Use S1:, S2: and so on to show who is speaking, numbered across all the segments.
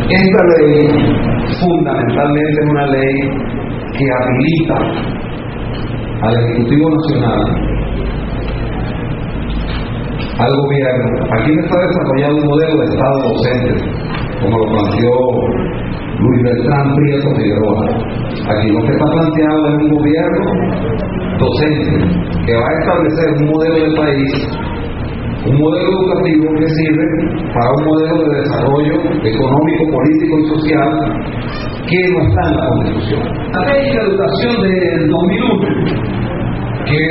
S1: Esta ley fundamentalmente es una ley que habilita al Ejecutivo Nacional, al gobierno. Aquí no está desarrollado un modelo de Estado docente, como lo planteó Luis Beltrán Prieto Figueroa. Aquí lo que está planteado es un gobierno docente que va a establecer un modelo de país, un modelo educativo que sirve para un modelo de desarrollo económico, político y social que no está en la Constitución. La ley de educación del 2001, que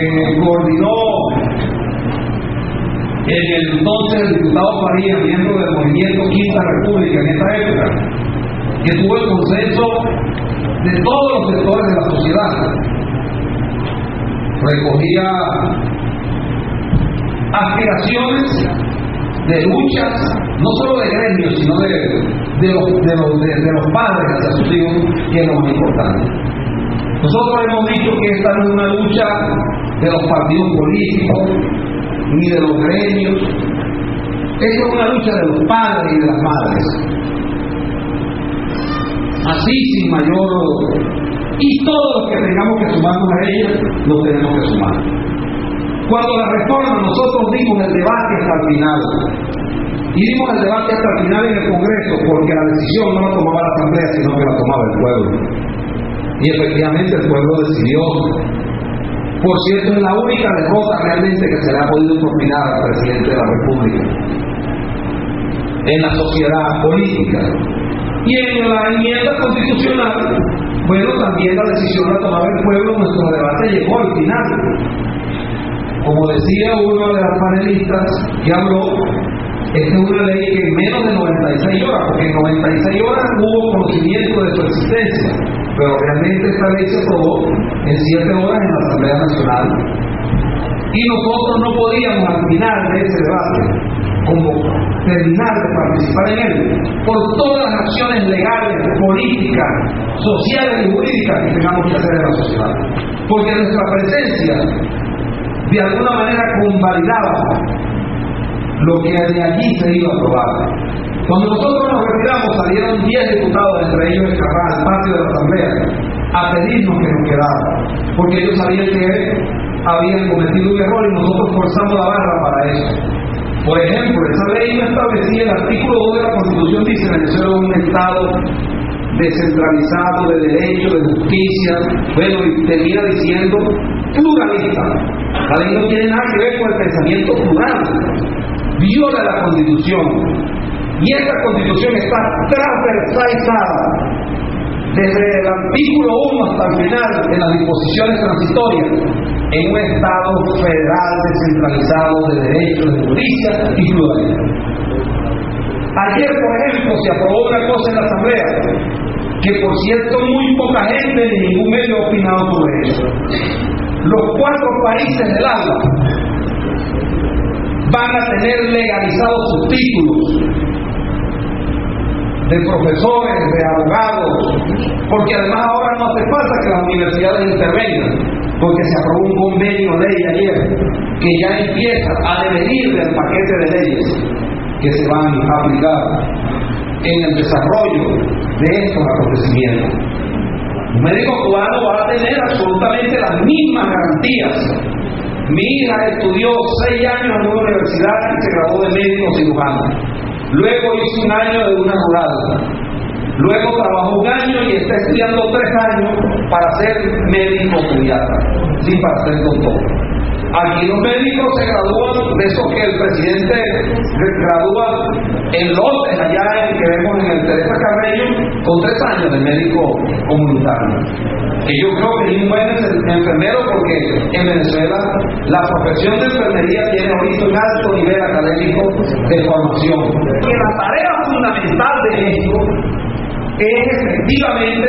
S1: coordinó el entonces diputado Faría, miembro del movimiento Quinta República en esta época, que tuvo el consenso de todos los sectores de la sociedad, recogía aspiraciones de luchas, no solo de gremios, sino de los padres hacia sus hijos, que es lo más importante. Nosotros hemos dicho que esta no es una lucha de los partidos políticos, ni de los gremios, esta es una lucha de los padres y de las madres. Así, sin mayor... Y todos los que tengamos que sumarnos a ella, nos tenemos que sumar. Cuando la reforma, nosotros dimos el debate hasta el final. Y dimos el debate hasta el final en el Congreso, porque la decisión no la tomaba la Asamblea, sino que la tomaba el pueblo. Y efectivamente el pueblo decidió. Por cierto, es la única derrota realmente que se le ha podido propinar al presidente de la República en la sociedad política. Y en la enmienda constitucional, bueno, también la decisión la tomaba el pueblo. Nuestro debate llegó al final. Como decía uno de las panelistas que habló, esta es una ley que en menos de 96 horas, porque en 96 horas hubo conocimiento de su existencia, pero realmente esta ley se aprobó en 7 horas en la Asamblea Nacional. Y nosotros no podíamos al final de ese debate como terminar de participar en él por todas las acciones legales, políticas, sociales y jurídicas que tengamos que hacer en la sociedad, porque nuestra presencia de alguna manera convalidaba lo que de allí se iba a aprobar. Cuando nosotros nos retiramos, salieron 10 diputados, entre ellos Escarrá, al patio de la Asamblea, a pedirnos que nos quedara, porque ellos sabían que habían cometido un error y nosotros forzamos la barra para eso. Por ejemplo, esa ley no establecía, el artículo 2 de la Constitución dice: Venezuela es un Estado descentralizado, de derecho, de justicia, bueno, y termina diciendo pluralista. La ley no tiene nada que ver con el pensamiento plural, viola la Constitución, y esta Constitución está transversalizada desde el artículo 1 hasta el final de las disposiciones transitorias en un Estado federal descentralizado de derecho, de justicia y pluralidad. Ayer, por ejemplo, se aprobó una cosa en la Asamblea que, por cierto, muy poca gente ni ningún medio ha opinado sobre eso. Los 4 países del habla van a tener legalizados sus títulos de profesores, de abogados, porque además ahora no hace falta que las universidades intervengan, porque se aprobó un convenio de ley ayer que ya empieza a devenir del paquete de leyes que se van a aplicar en el desarrollo de estos acontecimientos. Un médico cubano va a tener absolutamente las mismas garantías. Mi hija estudió 6 años en una universidad y se graduó de médico cirujano. Luego hizo 1 año de una rural. Luego trabajó 1 año y está estudiando 3 años para ser médico pediatra, sí, para ser doctor. Aquí los médicos se gradúan de esos que el presidente gradúa en lotes allá que vemos en el Teresa Carreño, con 3 años de médico comunitario. Que yo creo que es un buen enfermero, porque en Venezuela la profesión de enfermería tiene ahorita un alto nivel académico de formación. Y la tarea fundamental de esto es efectivamente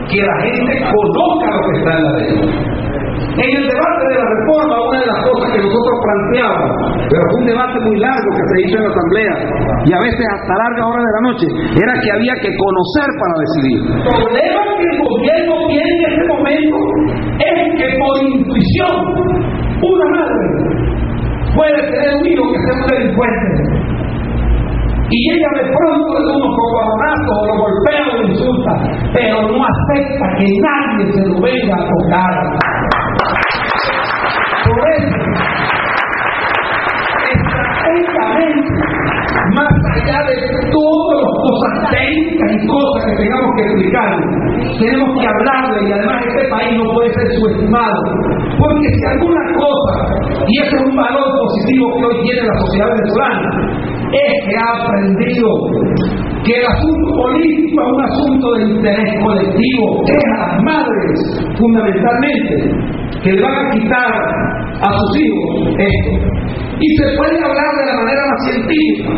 S1: que la gente conozca lo que está en la ley. En el debate de la reforma, una de las cosas que nosotros planteábamos, pero fue un debate muy largo que se hizo en la Asamblea, y a veces hasta largas horas de la noche, era que había que conocer para decidir. El problema que el gobierno tiene en este momento es que por intuición, una madre puede tener un hijo que sea un delincuente, y ella de pronto le da unos cocoronazos o lo golpea o lo insulta, pero no acepta que nadie se lo venga a tocar. Por eso, estratégicamente, más allá de todas las cosas técnicas y cosas que tengamos que explicar, tenemos que hablarle, y además este país no puede ser subestimado, porque si alguna cosa, y ese es un valor positivo que hoy tiene la sociedad venezolana, es que ha aprendido que el asunto político es un asunto de interés colectivo, es a las madres fundamentalmente que le van a quitar a sus hijos esto, y se puede hablar de la manera más científica,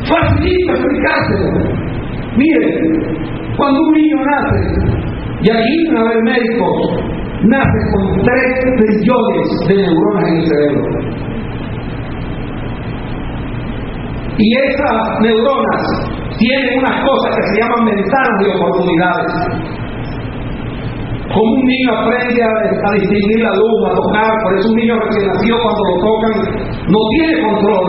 S1: facilita explicárselo. Mire, cuando un niño nace, y aquí una vez médicos, nace con 3 trillones de neuronas en el cerebro. Y esas neuronas tienen unas cosas que se llaman ventanas de oportunidades. Como un niño aprende a distinguir la luz, a tocar, por eso un niño recién nacido cuando lo tocan no tiene control.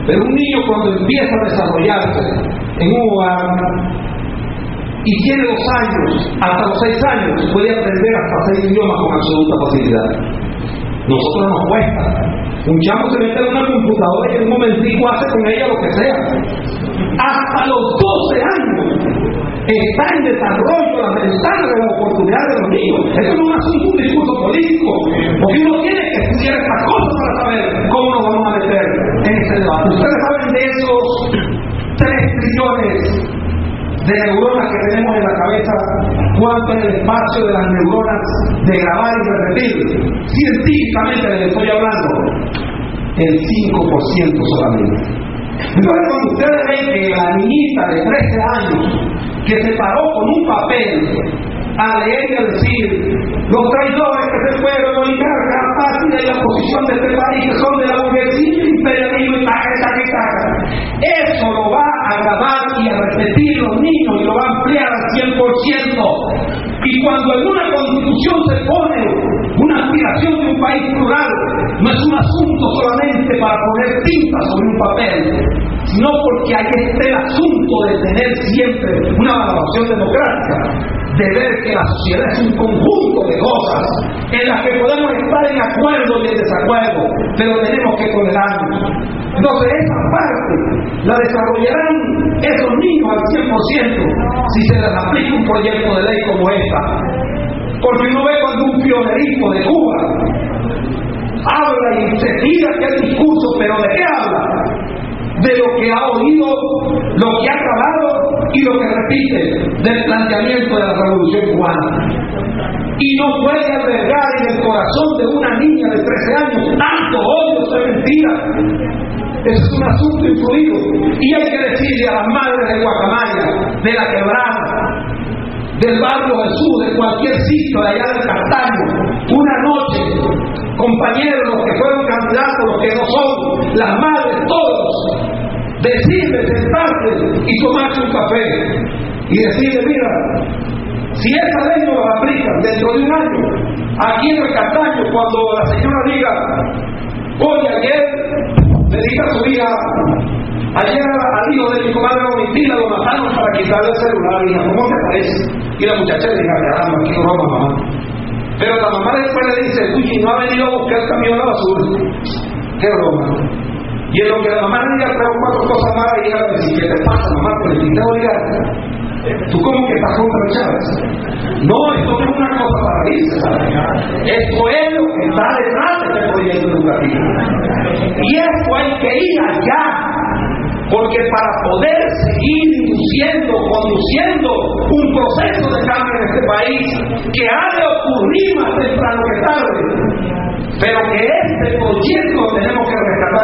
S1: Pero un niño cuando empieza a desarrollarse en un hogar y tiene 2 años, hasta los 6 años, puede aprender hasta 6 idiomas con absoluta facilidad. Nosotros nos cuesta. Un chamo se mete en una computadora y en un momentico hace con ella lo que sea. Hasta los 12 años está en desarrollo la ventana de la oportunidad de los niños. Esto no es un discurso político, porque uno tiene que estudiar estas cosas para saber cómo nos vamos a meter en este debate. Ustedes saben de esos 3 trillones de neuronas que tenemos en la cabeza, cuánto es el espacio de las neuronas de grabar y repetir. Científicamente les estoy hablando, el 5% solamente. Entonces, cuando ustedes ven que la niñita de 13 años que se paró con un papel a leer y a decir los traidores que se fueron a oligar gran parte de la oposición de este país, que son de la burguesía, imperialismo y taca, eso lo va a grabar y a repetir los niños y lo va a ampliar al 100%. Y cuando en una constitución se pone una aspiración de un país plural, no es un asunto solamente para poner tinta sobre un papel, sino porque ahí está el asunto de tener siempre una valoración democrática, de ver que la sociedad es un conjunto de cosas en las que podemos estar en acuerdo y en desacuerdo, pero tenemos que tolerarnos. Entonces esa parte la desarrollarán esos niños al 100% si se les aplica un proyecto de ley como esta. Porque uno ve cuando un pionerito de Cuba habla y se tira aquel discurso, pero ¿de qué habla? De lo que ha oído, lo que ha acabado y lo que repite del planteamiento de la Revolución Cubana. Y no puede albergar en el corazón de una niña de 13 años tanto odio, eso es mentira. Eso es un asunto influido. Y hay que decirle a las madres de Guacamaya, de La Quebrada, del barrio del sur, de cualquier sitio de allá del Castaño, una noche, compañeros, los que fueron candidatos, los que no son, las madres, todos, decirle, sentarse y tomarse un café y decirle, mira, si esa ley no la aplican dentro de un año, aquí en el Castaño, cuando la señora diga, oye, ayer le diga a su hija, ayer al hijo de mi comadre Domitila lo mataron para quitarle el celular, hija, ¿cómo te parece? Y la muchacha le diga, caramba, qué broma, mamá. Pero la mamá después le dice, uy, no ha venido a buscar el camión a la basura. Qué broma. Y en lo que la mamá le diga 3 o 4 cosas más, y ella le dice, ¿qué te pasa, mamá? Por el quinto obligar. ¿Tú cómo que estás contra Chávez? No, esto no es una cosa para irse, ¿sabes? Esto es lo que está detrás de este proyecto educativo. Y esto hay que ir allá, porque para poder seguir conduciendo un proceso de cambio en este país, que ha de ocurrir más temprano que tarde, pero que este proyecto lo tenemos que rescatar